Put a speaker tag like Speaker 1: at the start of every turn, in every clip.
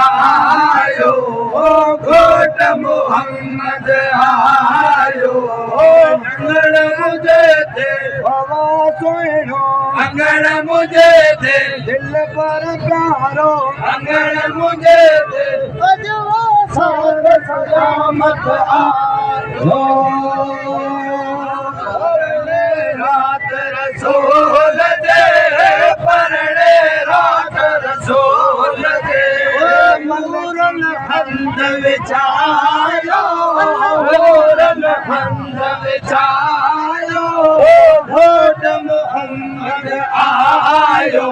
Speaker 1: आयो घोट मोहम्मद आयो अंगण मुझे थे बाबा सोइणो अंगण मुझे थे दिल पर प्यारो अंगण मुझे थे अजवा साथ सलामत आयो रात रसूल दे परणे रात रसूल दे मूरन हंद विचारो मूरन हंद विचारो घोट मोहम्मद आयो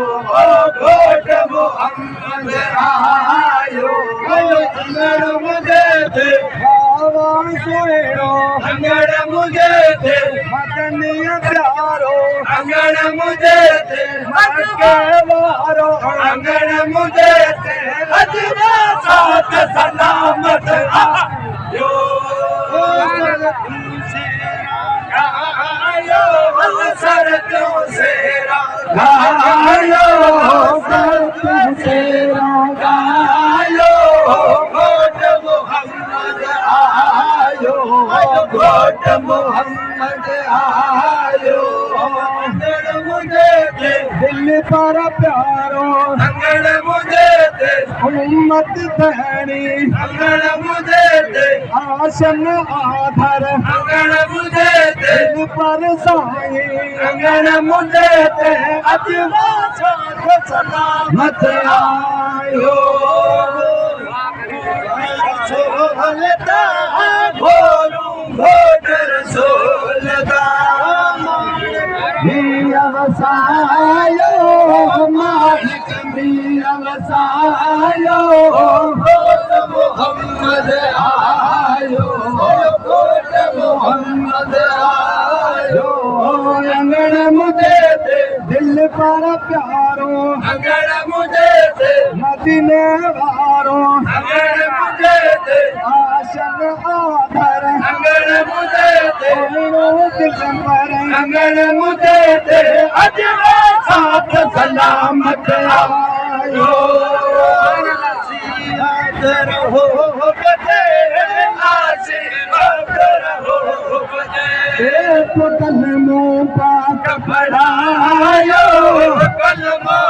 Speaker 1: घोट मोहम्मद आयो अंगड़ मुझे थे बाबा सोइणो अंगड़ मुझे थे मदनिया प्यारो अंगड़ मुझे थे मक्के वारो अंगड़ मुझे थे अजवा साथ सलामत आयो गायो सर क्यों सेरा गायो सर क्यों सेरा गायो घोट मोहम्मद आयो घोट मोहम्मद आयो अंगड़ मुझे थे दिल पर प्यारो अंगड़ मुझे थे उम्मत धनी अंगड़ मुझे थे आसन आधर अंगड़ मुझे थे दिल पर साई अंगड़ मुझे थे अजवा साथ सलामत आयो सोहलता भोरू घोट रसूल दा व्यवसायो मालिक व्यवसायो घोट मोहम्मद आयो घोट मोहम्मद आयो अंगड़ मुझे थे दिल पर प्यारो अंगड़ मुझे थे मदीने वारो अंगड़ मुझे थे आशन आधर अंगड़ मुझे थे दिल पर अंगड़ मुझे थे अजवा साथ सलामत आयो नसीहत रहो बजे आशीर्वाद रहो बजे कलमों पाक पढ़ायो कलमों